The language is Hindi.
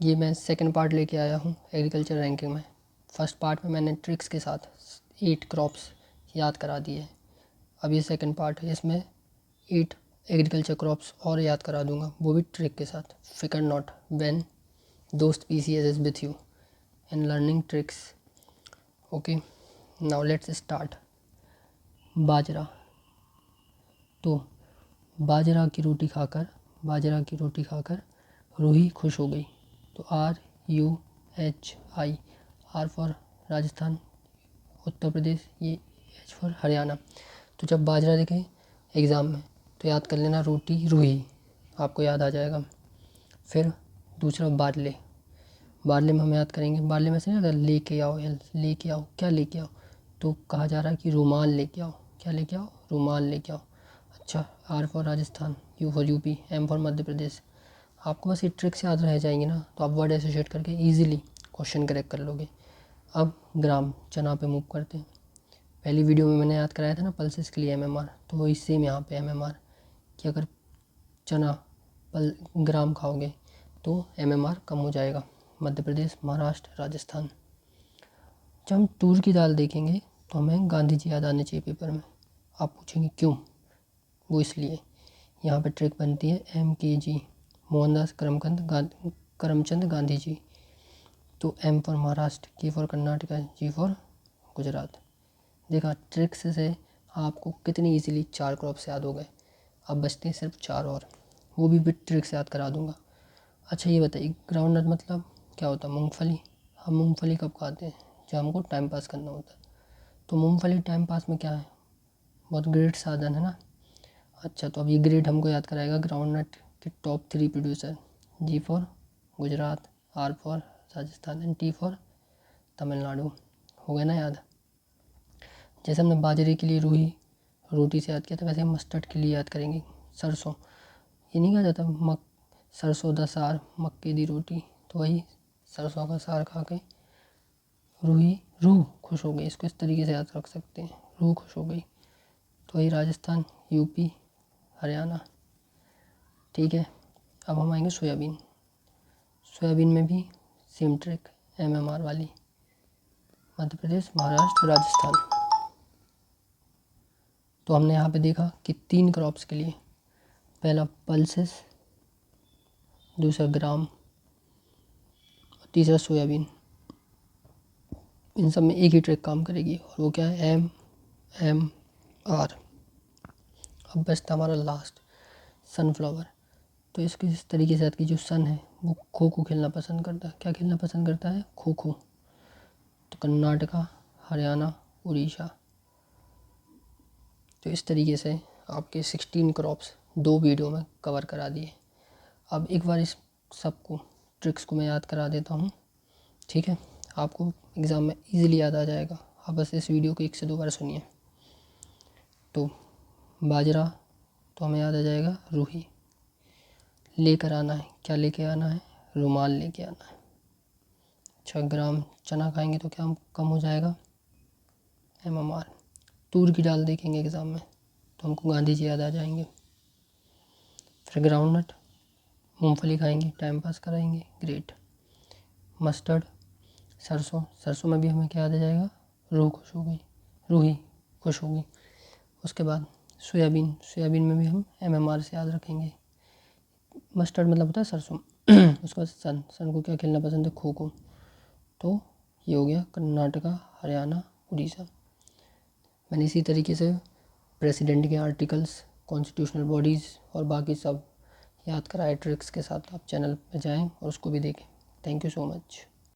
ये मैं सेकंड पार्ट लेके आया हूँ एग्रीकल्चर रैंकिंग में। फर्स्ट पार्ट में मैंने ट्रिक्स के साथ 8 क्रॉप्स याद करा दिए। अब ये सेकंड पार्ट है, इसमें 8 एग्रीकल्चर क्रॉप्स और याद करा दूंगा, वो भी ट्रिक के साथ। फिकर नॉट व्हेन दोस्त PCS is with you in learning tricks. Okay, now let's start. बाजरा। तो बाजरा की रोटी खाकर रूही खुश हो गई। तो RUHI, are for Rajasthan, Uttar Pradesh, ये H फॉर हरियाणा। तो जब बाजरा देखें एग्ज़ाम में तो याद कर लेना रोटी रूही, आपको याद आ जाएगा। फिर दूसरा बारले में हम याद करेंगे, बारले में से ना लेके आओ, लेके आओ, क्या लेके आओ, तो कहा जा रहा है कि रुमाल लेके आओ। क्या लेके आओ? रुमाल लेके आओ। अच्छा, R for Rajasthan, U for UP, M for Madhya Pradesh. आपको बस ये ट्रिक्स याद रह जाएंगे ना, तो आप वर्ड एसोसिएट करके इजीली क्वेश्चन करेक्ट कर लोगे। अब ग्राम चना पे मूव करते हैं। पहली वीडियो में मैंने याद कराया था ना पल्सेस के लिए MMR, तो वही सेम यहाँ पे MMR कि अगर चना ग्राम खाओगे तो MMR कम हो जाएगा। मध्य प्रदेश, महाराष्ट्र, राजस्थान। जब हम तूर की दाल देखेंगे तो हमें गांधी जी याद आने चाहिए पेपर में। आप पूछेंगे क्यों? वो इसलिए, यहाँ पे ट्रिक बनती है MKG, मोहनदास करमचंद गांधी जी। तो M for Maharashtra, K for Karnataka, G for Gujarat. देखा, ट्रिक्स से आपको कितनी इजीली 4 क्रॉप्स याद हो गए। अब बचते हैं सिर्फ 4 और, वो भी बिट ट्रिक से याद करा दूंगा। अच्छा ये बताइए, ग्राउंडनट मतलब क्या होता है? मूंगफली। हम मूंगफली कब खाते हैं? जब हमको टाइम पास करना होता है। तो मूंगफली टाइम पास में क्या है? बहुत ग्रेट साधन है ना। अच्छा, तो अब ये ग्रेड हमको याद कराएगा ग्राउंडनट के top 3 producer. G for Gujarat, R for Rajasthan and T for Tamil Nadu. हो गया ना याद? जैसे हमने बाजरे के लिए रूही रोटी से याद किया था, वैसे हम मस्टर्ड के लिए याद करेंगे सरसों। ये नहीं कहा जाता सरसों दा सार मक्के दी रोटी, तो वही सरसों का सार खा के रूह खुश हो गई। इसको इस तरीके से याद रख सकते हैं, रूह खुश हो गई। तो वही राजस्थान, UP, हरियाणा। ठीक है, अब हम आएंगे सोयाबीन में भी सेम ट्रिक MMR वाली। मध्य प्रदेश, महाराष्ट्र, राजस्थान। तो हमने यहाँ पे देखा कि 3 क्रॉप्स के लिए, पहला पल्सेस, दूसरा ग्राम और तीसरा सोयाबीन। इन सब में एक ही ट्रिक काम करेगी और वो क्या है? MMR। अब बचता हमारा लास्ट सनफ्लावर। तो इसको इस तरीके से याद की, जो सन है वो खो खो खेलना पसंद करता है। क्या खेलना पसंद करता है? खो खो। तो कर्नाटका, हरियाणा, उड़ीसा। तो इस तरीके से आपके 16 क्रॉप्स 2 वीडियो में कवर करा दिए। अब एक बार इस सबको ट्रिक्स को मैं याद करा देता हूँ, ठीक है? आपको एग्ज़ाम में इजीली याद आ जाएगा। आप बस इस वीडियो को 1 से 2 बार सुनिए। तो बाजरा तो हमें याद आ जाएगा रूही। लेकर आना है, क्या लेके आना है? रुमाल लेके आना है। अच्छा, ग्राम चना खाएंगे तो क्या कम हो जाएगा? MMR। तूर की दाल देखेंगे एग्ज़ाम में तो हमको गांधी जी याद आ जाएंगे। फिर ग्राउंडनट, मूंगफली खाएंगे, टाइम पास कराएंगे, ग्रेट। मस्टर्ड, सरसों में भी हमें क्या याद आ जाएगा? रूही खुश हो गई। उसके बाद सोयाबीन में भी हम MMR से याद रखेंगे। मस्टर्ड मतलब होता है सरसों। उसके बाद सन को क्या खेलना पसंद है? खो खो। तो ये हो गया कर्नाटका, हरियाणा, उड़ीसा। मैंने इसी तरीके से प्रेसिडेंट के आर्टिकल्स, कॉन्स्टिट्यूशनल बॉडीज़ और बाकी सब याद कराए ट्रिक्स के साथ। आप चैनल पर जाएं और उसको भी देखें। Thank you so much.